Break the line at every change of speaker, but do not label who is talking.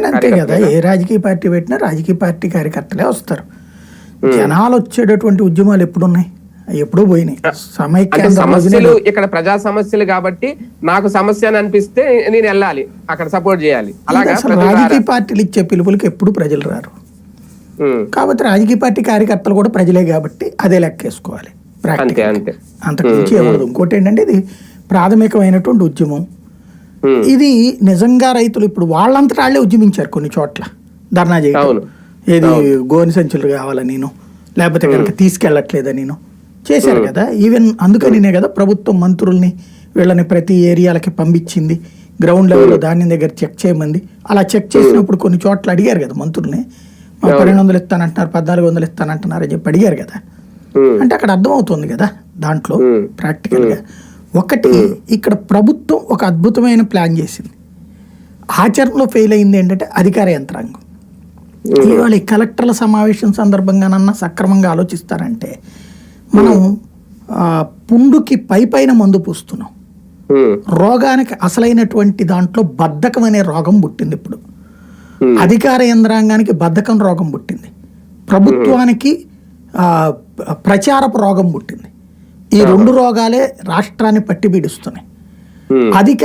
అంతే కదా, ఏ రాజకీయ పార్టీ పెట్టినా రాజకీయ పార్టీ కార్యకర్తలే వస్తారు. జనాలు వచ్చేటటువంటి ఉద్యమాలు ఎప్పుడున్నాయి? ఎప్పుడూ పోయినాయి.
సమస్యలు ఇక్కడ ప్రజా సమస్యలు కాబట్టి నాకు సమస్య అని అనిపిస్తే నేను వెళ్ళాలి, అక్కడ సపోర్ట్ చేయాలి. అలాగే
రాజకీయ పార్టీలు ఇచ్చే పిలుపులకు ఎప్పుడు ప్రజలు రారు. కాబట్టి రాజకీయ పార్టీ కార్యకర్తలు కూడా ప్రజలే కాబట్టి అదే లెక్కేసుకోవాలి. అంతకుమించి ఏమడదు. ఇంకోటి ఏంటంటే ఇది ప్రాథమికమైనటువంటి ఉద్యమం. ఇది నిజంగా రైతులు ఇప్పుడు వాళ్ళంతటా వాళ్ళే ఉద్యమించారు కొన్ని చోట్ల ధర్నా చేయడం. ఏది గోని సంచులు కావాలని నేను, లేకపోతే కనుక తీసుకెళ్ళట్లేదని నేను చేశారు కదా. ఈవెన్ అందుకనినే కదా ప్రభుత్వం మంత్రుల్ని వీళ్ళని ప్రతి ఏరియాలకి పంపించింది. గ్రౌండ్ లెవెల్లో ధాన్యం దగ్గర చెక్ చేయమంది. అలా చెక్ చేసినప్పుడు కొన్ని చోట్ల అడిగారు కదా మంత్రుల్ని, 1200 ఇస్తానంటున్నారు, 1400 ఇస్తానంటున్నారు అని చెప్పి అడిగారు కదా. అంటే అక్కడ అర్థమవుతుంది కదా దాంట్లో ప్రాక్టికల్ గా. ఒకటి ఇక్కడ ప్రభుత్వం ఒక అద్భుతమైన ప్లాన్ చేసింది, ఆచరణలో ఫెయిల్ అయింది ఏంటంటే అధికార యంత్రాంగం. ఇవాళ ఈ కలెక్టర్ల సమావేశం సందర్భంగానన్నా సక్రమంగా ఆలోచిస్తారంటే మనం పుండుకి పైన మందు పూస్తున్నాం. రోగానికి అసలైనటువంటి దాంట్లో బద్ధకం అనే రోగం పుట్టింది. ఇప్పుడు అధికార యంత్రాంగానికి బద్ధకం రోగం పుట్టింది, ప్రభుత్వానికి ప్రచారపు రోగం పుట్టింది. ఈ రెండు రోగాలే రాష్ట్రాన్ని పట్టి పీడిస్తున్నాయి. అధికార